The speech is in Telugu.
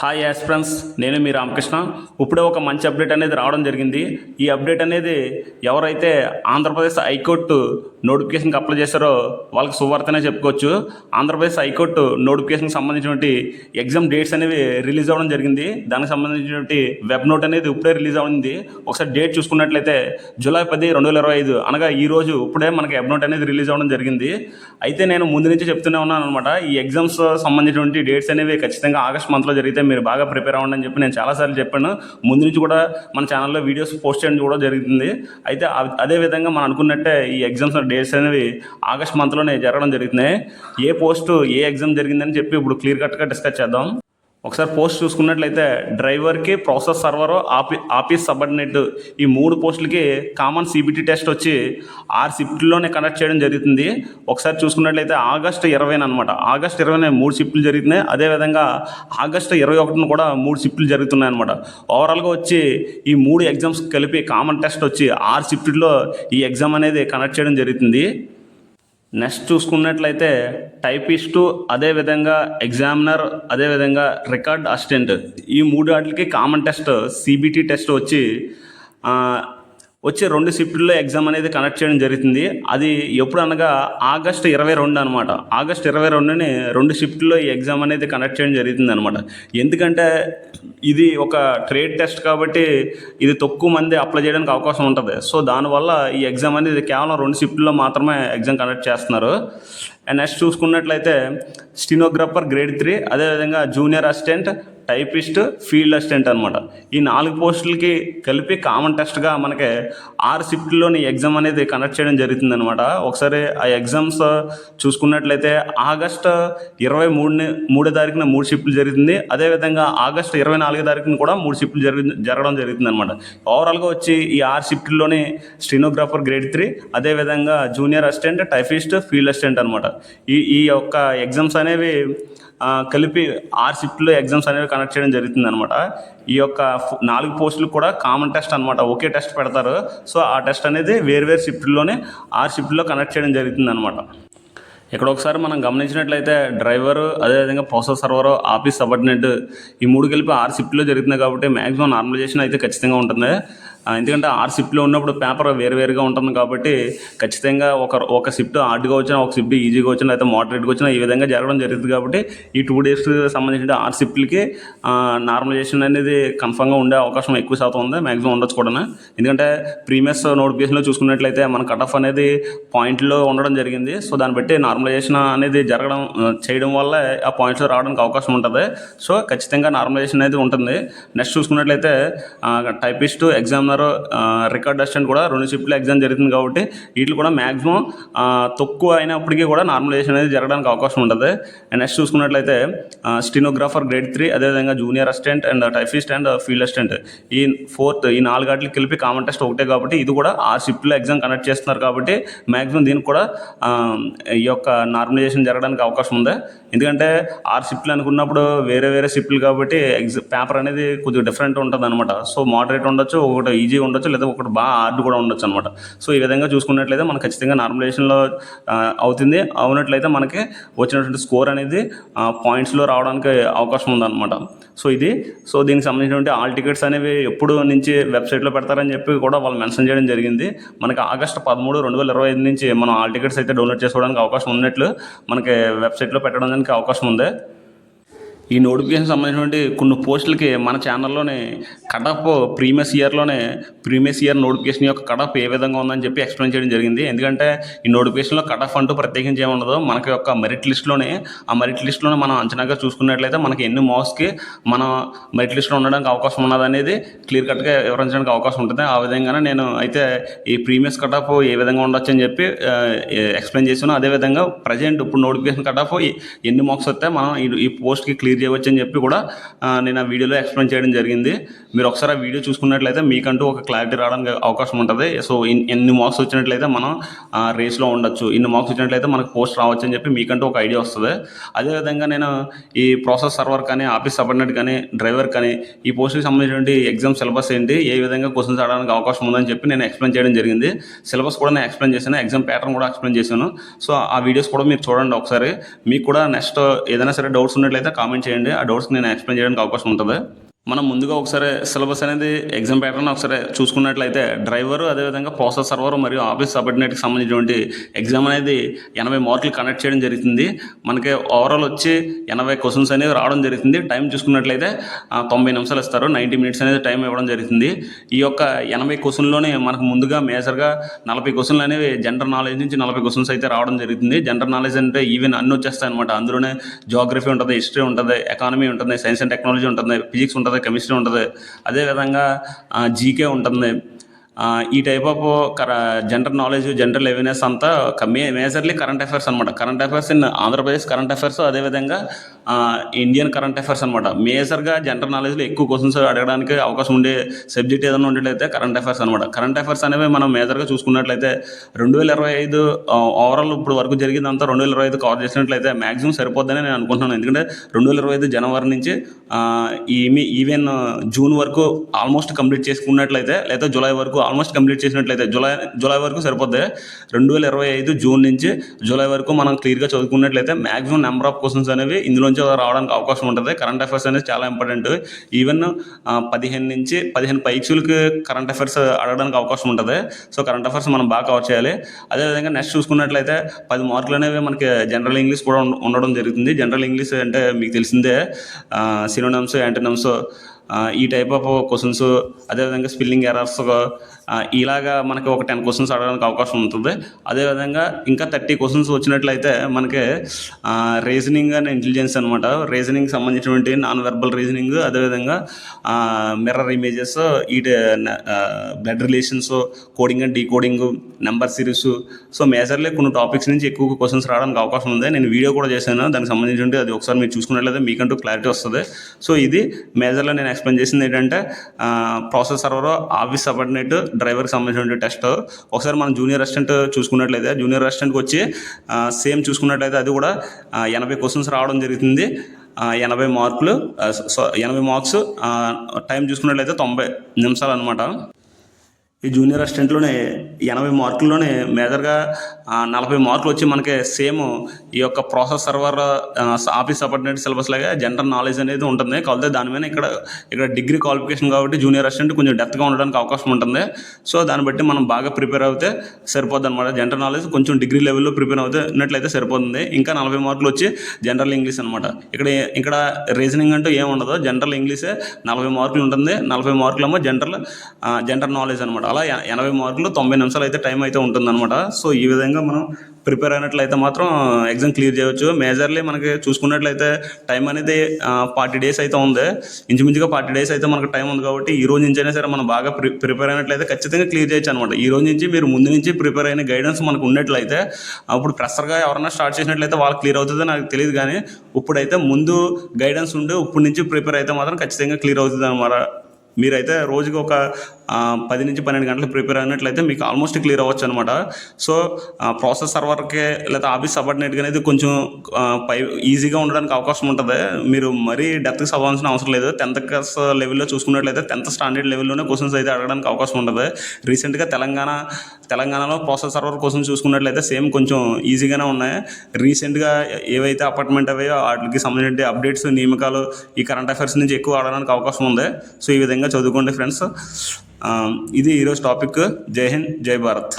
హాయ్ ఫ్రెండ్స్, నేను మీ రామకృష్ణ. ఇప్పుడే ఒక మంచి అప్డేట్ అనేది రావడం జరిగింది. ఈ అప్డేట్ అనేది ఎవరైతే ఆంధ్రప్రదేశ్ హైకోర్టు నోటిఫికేషన్కి అప్లై చేశారో వాళ్ళకి శుభవార్తనే చెప్పుకోవచ్చు. ఆంధ్రప్రదేశ్ హైకోర్టు నోటిఫికేషన్కి సంబంధించినటువంటి ఎగ్జామ్ డేట్స్ అనేవి రిలీజ్ అవ్వడం జరిగింది. దానికి సంబంధించినటువంటి వెబ్ నోట్ అనేది ఇప్పుడే రిలీజ్ అయింది. ఒకసారి డేట్ చూసుకున్నట్లయితే జూలై 10, 2025 అనగా ఈ రోజు ఇప్పుడే మనకి వెబ్ నోట్ అనేది రిలీజ్ అవ్వడం జరిగింది. అయితే నేను ముందు నుంచి చెప్తూనే ఉన్నాను అనమాట, ఈ ఎగ్జామ్స్ సంబంధించినటువంటి డేట్స్ అనేవి ఖచ్చితంగా ఆగస్ట్ మంత్లో జరిగితే మీరు బాగా ప్రిపేర్ అవ్వండి అని చెప్పి నేను చాలాసార్లు చెప్పాను. ముందు నుంచి కూడా మన ఛానల్లో వీడియోస్ పోస్ట్ చేయడం కూడా జరుగుతుంది. అయితే అదేవిధంగా మనం అనుకున్నట్టే ఈ ఎగ్జామ్స్ డేట్స్ అనేవి ఆగస్ట్ మంత్లోనే జరగడం జరుగుతున్నాయి. ఏ పోస్టు ఏ ఎగ్జామ్ జరిగిందని చెప్పి ఇప్పుడు క్లియర్ కట్గా డిస్కస్ చేద్దాం. ఒకసారి పోస్ట్ చూసుకున్నట్లయితే డ్రైవర్కి, ప్రాసెస్ సర్వర్, ఆఫీస్ సబార్డినేట్, ఈ 3 పోస్టులకి కామన్ సిబిటి టెస్ట్ వచ్చి 6 షిఫ్ట్లోనే కండక్ట్ చేయడం జరుగుతుంది. ఒకసారి చూసుకున్నట్లయితే ఆగస్టు 20 అనమాట, ఆగస్టు 20 3 షిఫ్ట్లు జరుగుతున్నాయి. అదేవిధంగా ఆగస్టు 21 కూడా 3 షిఫ్ట్లు జరుగుతున్నాయి అనమాట. ఓవరాల్గా వచ్చి ఈ 3 ఎగ్జామ్స్ కలిపి కామన్ టెస్ట్ వచ్చి 6 షిఫ్ట్లో ఈ ఎగ్జామ్ అనేది కండక్ట్ చేయడం జరుగుతుంది. నెక్స్ట్ చూసుకున్నట్లయితే టైపిస్టు, అదేవిధంగా ఎగ్జామినర్, అదేవిధంగా రికార్డ్ అసిస్టెంట్, ఈ 3 వాటికి కామన్ టెస్ట్ సిబిటి టెస్ట్ వచ్చి 2 షిఫ్ట్లో ఎగ్జామ్ అనేది కండక్ట్ చేయడం జరుగుతుంది. అది ఎప్పుడు అనగా ఆగస్టు 22 అనమాట. ఆగస్టు 22ని 2 షిఫ్ట్లో ఈ ఎగ్జామ్ అనేది కండక్ట్ చేయడం జరుగుతుంది అనమాట. ఎందుకంటే ఇది ఒక ట్రేడ్ టెస్ట్ కాబట్టి ఇది తక్కువ మంది అప్లై చేయడానికి అవకాశం ఉంటుంది. సో దానివల్ల ఈ ఎగ్జామ్ అనేది కేవలం 2 షిఫ్ట్లో మాత్రమే ఎగ్జామ్ కండక్ట్ చేస్తున్నారు. అండ్ నెక్స్ట్ చూసుకున్నట్లయితే స్టెనోగ్రాఫర్ గ్రేడ్ 3, అదేవిధంగా junior assistant, typist, field assistant అనమాట. ఈ 4 పోస్టులకి కలిపి కామన్ టెస్ట్గా మనకి 6 షిఫ్ట్లోని ఎగ్జామ్ అనేది కండక్ట్ చేయడం జరుగుతుంది అనమాట. ఒకసారి ఆ ఎగ్జామ్స్ చూసుకున్నట్లయితే ఆగస్టు 23 తారీఖున 3 షిఫ్ట్లు జరుగుతుంది. అదేవిధంగా ఆగస్టు 24 తారీఖున కూడా 3 షిఫ్ట్లు జరగడం జరుగుతుంది అనమాట. ఓవరాల్గా వచ్చి ఈ 6 షిఫ్ట్లోని స్టెనోగ్రాఫర్ గ్రేడ్ 3, అదేవిధంగా junior assistant, typist, field assistant అనమాట. ఈ యొక్క ఎగ్జామ్స్ అనేవి కలిపి 6 షిఫ్ట్లో ఎగ్జామ్స్ అనేవి కండక్ట్ చేయడం జరుగుతుంది అనమాట. ఈ యొక్క 4 పోస్టులు కూడా కామన్ టెస్ట్ అనమాట, ఒకే టెస్ట్ పెడతారు. సో ఆ టెస్ట్ అనేది వేరు షిఫ్ట్లోనే 6 షిఫ్ట్లో కండక్ట్ చేయడం జరుగుతుంది అనమాట. ఇక్కడ ఒకసారి మనం గమనించినట్లయితే డ్రైవరు, అదేవిధంగా ప్రాసెస్ సర్వర్, ఆఫీస్ సబార్డినేట్, ఈ 3 కలిపి 6 షిఫ్ట్లు జరుగుతున్నాయి కాబట్టి మ్యాక్సిమం నార్మలైజేషన్ అయితే ఖచ్చితంగా ఉంటుంది. ఎందుకంటే 6 షిఫ్ట్లో ఉన్నప్పుడు పేపర్ వేరుగా ఉంటుంది కాబట్టి ఖచ్చితంగా ఒక షిఫ్ట్ హార్డ్గా వచ్చినా, ఒక షిఫ్ట్ ఈజీగా వచ్చినా, అయితే మోడరేట్గా వచ్చినా, ఈ విధంగా జరగడం జరుగుతుంది. కాబట్టి ఈ 2 డేస్ సంబంధించిన 6 షిఫ్ట్లకి నార్మలైజేషన్ అనేది కన్ఫర్మ్గా ఉండే అవకాశం ఎక్కువ శాతం ఉంది, మ్యాక్సిమం ఉండొచ్చు కూడా. ఎందుకంటే ప్రీవియస్ నోటిఫికేషన్లో చూసుకున్నట్లయితే మన కట్ ఆఫ్ అనేది పాయింట్లో ఉండడం జరిగింది. సో దాన్ని బట్టి నార్మలైజేషన్ అనేది చేయడం వల్ల ఆ పాయింట్స్లో రావడానికి అవకాశం ఉంటుంది. సో ఖచ్చితంగా నార్మలైజేషన్ అనేది ఉంటుంది. నెక్స్ట్ చూసుకున్నట్లయితే టైపిస్ట్, ఎగ్జామినర్, రికార్డ్ అసిస్టెంట్ కూడా 2 షిఫ్ట్లో ఎగ్జామ్ జరుగుతుంది కాబట్టి వీటిలో కూడా మ్యాక్సిమం తక్కువ అయినప్పటికీ కూడా నార్మలైజేషన్ అనేది జరగడానికి అవకాశం ఉంటుంది. అండ్ నెక్స్ట్ చూసుకున్నట్లయితే స్టెనోగ్రాఫర్ గ్రేడ్ 3, అదేవిధంగా junior assistant and typist and field assistant, ఈ 4 వాటికి కలిపి కామన్ టెస్ట్ ఒకటే కాబట్టి ఇది కూడా 6 షిఫ్ట్లో ఎగ్జామ్ కండక్ట్ చేస్తున్నారు కాబట్టి మ్యాక్సిమం దీనికి కూడా ఈ యొక్క నార్మలైజేషన్ జరగడానికి అవకాశం ఉంది. ఎందుకంటే 6 షిఫ్ట్లు అనుకున్నప్పుడు వేరే షిఫ్ట్లు కాబట్టి పేపర్ అనేది కొద్దిగా డిఫరెంట్ ఉంటుంది అనమాట. సో మోడరేట్ ఉండొచ్చు, ఒకటి ఈజీ ఉండొచ్చు, లేదా ఒకటి బాగా హార్డ్ కూడా ఉండొచ్చు అనమాట. సో ఈ విధంగా చూసుకున్నట్లయితే మనకు ఖచ్చితంగా నార్మలైజేషన్లో అవునట్లయితే మనకి వచ్చినటువంటి స్కోర్ అనేది పాయింట్స్లో రావడానికి అవకాశం ఉందన్నమాట. సో దీనికి సంబంధించినటువంటి ఆల్ టికెట్స్ అనేవి ఎప్పుడు నుంచి వెబ్సైట్లో పెడతారని చెప్పి కూడా వాళ్ళు మెన్షన్ చేయడం జరిగింది. మనకి ఆగస్టు 13, 2025 నుంచి మనం ఆల్ టికెట్స్ అయితే డౌన్లోడ్ చేసుకోవడానికి అవకాశం ఉన్నట్లు మనకి వెబ్సైట్లో పెట్టడానికి అవకాశం ఉంది. ఈ నోటిఫికేషన్ సంబంధించినటువంటి కొన్ని పోస్టులకి మన ఛానల్లోనే కటప్ ప్రీవియస్ ఇయర్ నోటిఫికేషన్ యొక్క కటప్ ఏ విధంగా ఉందని చెప్పి ఎక్స్ప్లెయిన్ చేయడం జరిగింది. ఎందుకంటే ఈ నోటిఫికేషన్లో కటప్ అంటూ ప్రత్యేకించి ఏముండదు. మనకి యొక్క మెరిట్ లిస్ట్లోనే మనం అంచనాగా చూసుకున్నట్లయితే మనకి ఎన్ని మార్క్స్కి మన మెరిట్ లిస్ట్లో ఉండడానికి అవకాశం ఉన్నదనేది క్లియర్ కట్గా వివరించడానికి అవకాశం ఉంటుంది. ఆ విధంగానే నేను అయితే ఈ ప్రీవియస్ కటప్ ఏ విధంగా ఉండొచ్చు అని చెప్పి ఎక్స్ప్లెయిన్ చేశాను. అదేవిధంగా ప్రజెంట్ ఇప్పుడు నోటిఫికేషన్ కటప్ ఎన్ని మార్క్స్ వస్తే మనం ఈ పోస్ట్కి క్లియర్ చేయవచ్చు అని చెప్పి కూడా నేను ఆ వీడియోలో ఎక్స్ప్లెయిన్ చేయడం జరిగింది. మీరు ఒకసారి ఆ వీడియో చూసుకున్నట్లయితే మీకంటూ ఒక క్లారిటీ రావడానికి అవకాశం ఉంటుంది. సో ఎన్ని మార్క్స్ వచ్చినట్లయితే మనం రేస్లో ఉండొచ్చు, ఇన్ని మార్క్స్ వచ్చినట్లయితే మనకు పోస్ట్ రావచ్చు అని చెప్పి మీకంటూ ఒక ఐడియా వస్తుంది. అదేవిధంగా నేను ఈ ప్రాసెస్ సర్వర్ కానీ, ఆఫీస్ సబార్డినేట్ కానీ, డ్రైవర్ కానీ ఈ పోస్ట్కి సంబంధించినటువంటి ఎగ్జామ్ సిలబస్ ఏంటి, ఏ విధంగా క్వశ్చన్స్ రావడానికి అవకాశం ఉందని చెప్పి నేను ఎక్స్ప్లెయిన్ చేయడం జరిగింది. సిలబస్ కూడా నేను ఎక్స్ప్లెయిన్ చేశాను, ఎగ్జామ్ ప్యాటర్న్ కూడా ఎక్స్ప్లెయిన్ చేశాను. సో ఆ వీడియోస్ కూడా మీరు చూడండి ఒకసారి. మీకు కూడా నెక్స్ట్ ఏదైనా సరే డౌట్స్ ఉన్నట్లయితే కామెంట్ చేయండి. ఆ డౌట్స్ నేను ఎక్స్ప్లెయిన్ చేయడానికి అవకాశం ఉంటుంది. మనం ముందుగా ఒకసారి సిలబస్ అనేది ఎగ్జామ్ ప్యాటర్న్ ఒకసారి చూసుకున్నట్లయితే డ్రైవరు, అదేవిధంగా ప్రాసెస్ సర్వర్ మరియు ఆఫీస్ సబార్డినేట్కి సంబంధించినటువంటి ఎగ్జామ్ అనేది 80 మార్కులు కండక్ట్ చేయడం జరుగుతుంది. మనకి ఓవరాల్ వచ్చి 80 క్వశ్చన్స్ అనేవి రావడం జరుగుతుంది. టైం చూసుకున్నట్లయితే 90 నిమిషాలు ఇస్తారు. 90 మినిట్స్ అనేది టైం ఇవ్వడం జరుగుతుంది. ఈ యొక్క 80 క్వశ్చన్లోనే మనకు ముందుగా మేజర్గా 40 క్వశ్చన్లు అనేవి జనరల్ నాలెడ్జ్ నుంచి 40 క్వశ్చన్స్ అయితే రావడం జరుగుతుంది. జనరల్ నాలెడ్జ్ అంటే ఈవెన్ అన్నీ వచ్చేస్తాయి అనమాట. అందులోనే జియోగ్రఫీ ఉంటుంది, హిస్టరీ ఉంటుంది, ఎకానమీ ఉంటుంది, సైన్స్ అండ్ టెక్నాలజీ ఉంటుంది, ఫిజిక్స్ ఉంటుంది, కెమిస్ట్రీ ఉంటుంది, అదేవిధంగా జీకే ఉంటుంది. ఈ type of general knowledge, general awareness అంతా మేజర్లీ కరెంట్ అఫైర్స్ అనమాట. Current affairs in Andhra Pradesh current affairs, అదేవిధంగా ఇండియన్ కరెంట్ అఫైర్స్ అనమాట. మేజర్గా జనరల్ నాలెడ్జ్లో ఎక్కువ క్వశ్చన్స్ అడగడానికి అవకాశం ఉండే సబ్జెక్ట్ ఏదైనా ఉండేటైతే కరెంట్ అఫైర్స్ అనమాట. కరెంట్ అఫైర్స్ అనేవి మనం మేజర్గా చూసుకున్నట్లయితే 2025 ఓవరాల్ ఇప్పుడు వరకు జరిగిందంతా 2025 కవర్ చేసినట్లయితే మ్యాక్సిమం సరిపోద్దని నేను అనుకుంటున్నాను. ఎందుకంటే 2025 జనవరి నుంచి ఈవెన్ జూన్ వరకు ఆల్మోస్ట్ కంప్లీట్ చేసుకున్నట్లయితే, లేదా జూలై వరకు ఆల్మోస్ట్ కంప్లీట్ చేసినట్లయితే జూలై వరకు సరిపోద్ది. 2025 జూన్ నుంచి జూలై వరకు మనం క్లియర్గా చదువుకున్నట్లయితే మ్యాక్సిమం నెంబర్ ఆఫ్ క్వశ్చన్స్ అనేవి ఇందులోంచి రావడానికి అవకాశం ఉంటుంది. కరెంట్ అఫైర్స్ అనేది చాలా ఇంపార్టెంట్. ఈవెన్ 15 పైక్స్లకి కరెంట్ అఫైర్స్ అడగడానికి అవకాశం ఉంటుంది. సో కరెంట్ అఫైర్స్ మనం బాగా కవర్ చేయాలి. అదేవిధంగా నెక్స్ట్ చూసుకున్నట్లయితే 10 మార్కులు అనేవి మనకి జనరల్ ఇంగ్లీష్ కూడా ఉండడం జరుగుతుంది. జనరల్ ఇంగ్లీష్ అంటే మీకు తెలిసిందే, సినోనిమ్స్, యాంటోనిమ్స్, ఈ టైప్ ఆఫ్ క్వశ్చన్స్, అదేవిధంగా స్పెల్లింగ్ ఎర్రర్స్, ఇలాగా మనకి ఒక 10 క్వశ్చన్స్ అడగడానికి అవకాశం ఉంటుంది. అదేవిధంగా ఇంకా 30 క్వశ్చన్స్ వచ్చినట్లయితే మనకి రీజనింగ్ అండ్ ఇంటెలిజెన్స్ అనమాట. రీజనింగ్ సంబంధించినటువంటి నాన్ వెర్బల్ రీజనింగ్, అదేవిధంగా మిర్రర్ ఇమేజెస్, ఈ blood relations, coding and decoding, number series. So majorly కొన్ని టాపిక్స్ నుంచి ఎక్కువ క్వశ్చన్స్ రావడానికి అవకాశం ఉంది. నేను వీడియో కూడా చేశాను దానికి సంబంధించి, అది ఒకసారి మీరు చూసుకున్నట్లయితే మీకంటూ క్లారిటీ వస్తుంది. సో ఇది మేజర్లో నేను ఎక్స్ప్లెయిన్ చేసింది ఏంటంటే ప్రాసెస్ సర్వర్, ఆఫీస్ సబార్డినేట్, డ్రైవర్కి సంబంధించిన టెస్ట్. ఒకసారి మనం జూనియర్ అసిస్టెంట్ చూసుకున్నట్లయితే, జూనియర్ అసిస్టెంట్కి వచ్చి సేమ్ చూసుకున్నట్లయితే అది కూడా 80 క్వశ్చన్స్ రావడం జరుగుతుంది. 80 మార్కులు, 80 మార్క్స్. టైం చూసుకున్నట్లయితే 90 నిమిషాలు అనమాట. ఈ జూనియర్ అసిస్టెంట్లోనే 80 మార్కుల్లోనే మేజర్గా 40 మార్కులు వచ్చి మనకి సేమ్ ఈ యొక్క process server, office subordinate syllabus లాగా జనరల్ నాలెడ్జ్ అనేది ఉంటుంది. కాకపోతే దాని మీద ఇక్కడ డిగ్రీ క్వాలిఫికేషన్ కాబట్టి జూనియర్ అసిస్టెంట్ కొంచెం డెప్త్గా ఉండడానికి అవకాశం ఉంటుంది. సో దాన్ని బట్టి మనం బాగా ప్రిపేర్ అవుతే సరిపోద్ది అనమాట. జనరల్ నాలెడ్జ్ కొంచెం డిగ్రీ లెవెల్లో ప్రిపేర్ అవుతున్నట్లయితే సరిపోతుంది. ఇంకా 40 మార్కులు వచ్చి జనరల్ ఇంగ్లీష్ అనమాట. ఇక్కడ రీజనింగ్ అంటూ ఏమి ఉండదు. జనరల్ ఇంగ్లీషే 40 మార్కులు ఉంటుంది. 40 మార్కులేమో జనరల్ నాలెడ్జ్ అనమాట. అలా 80 మార్కులు 90 నిమిషాలు అయితే టైం అయితే ఉంటుందన్నమాట. సో ఈ విధంగా మనం ప్రిపేర్ అయినట్లయితే మాత్రం ఎగ్జామ్ క్లియర్ చేయవచ్చు. మేజర్లీ మనకి చూసుకున్నట్లయితే టైం అనేది 40 డేస్ అయితే ఉంది. ఇంచుమించుగా 40 డేస్ అయితే మనకు టైం ఉంది కాబట్టి ఈ రోజు నుంచి అయినా సరే మనం బాగా ప్రిపేర్ అయినట్లయితే ఖచ్చితంగా క్లియర్ చేయొచ్చు అనమాట. ఈ రోజు నుంచి మీరు ముందు నుంచి ప్రిపేర్ అయిన గైడెన్స్ మనకు ఉన్నట్లయితే, అప్పుడు ప్రెషర్గా ఎవరైనా స్టార్ట్ చేసినట్లయితే వాళ్ళకి క్లియర్ అవుతుందో నాకు తెలియదు. కానీ ఇప్పుడైతే ముందు గైడెన్స్ ఉండి ఇప్పుడు నుంచి ప్రిపేర్ అయితే మాత్రం ఖచ్చితంగా క్లియర్ అవుతుంది అనమాట. మీరైతే రోజుకి ఒక 10 నుంచి 12 గంటలు ప్రిపేర్ అయినట్లయితే మీకు ఆల్మోస్ట్ క్లియర్ అవ్వచ్చు అనమాట. సో ప్రాసెస్ సర్వర్కి లేదా ఆఫీస్ సబార్డినేట్కి అనేది కొంచెం ఈజీగా ఉండడానికి అవకాశం ఉంటుంది. మీరు మరీ డెప్త్కి చదవాల్సిన అవసరం లేదు. 10th క్లాస్ లెవెల్లో చూసుకున్నట్లయితే 10th స్టాండర్డ్ లెవెల్లోనే క్వశ్చన్స్ అయితే అడగడానికి అవకాశం ఉంటుంది. రీసెంట్గా తెలంగాణలో ప్రాసెస్ సర్వర్ క్వశ్చన్స్ చూసుకున్నట్లయితే సేమ్ కొంచెం ఈజీగానే ఉన్నాయి. రీసెంట్గా ఏవైతే అపార్ట్మెంట్ అవేయో వాటికి సంబంధించిన అప్డేట్స్, నియామకాలు, ఈ కరెంట్ అఫైర్స్ నుంచి ఎక్కువ ఆడడానికి అవకాశం ఉంది. సో ఈ విధంగా చదువుకోండి ఫ్రెండ్స్. ఇది ఈరోజు టాపిక్. జై హింద్, జై భారత్.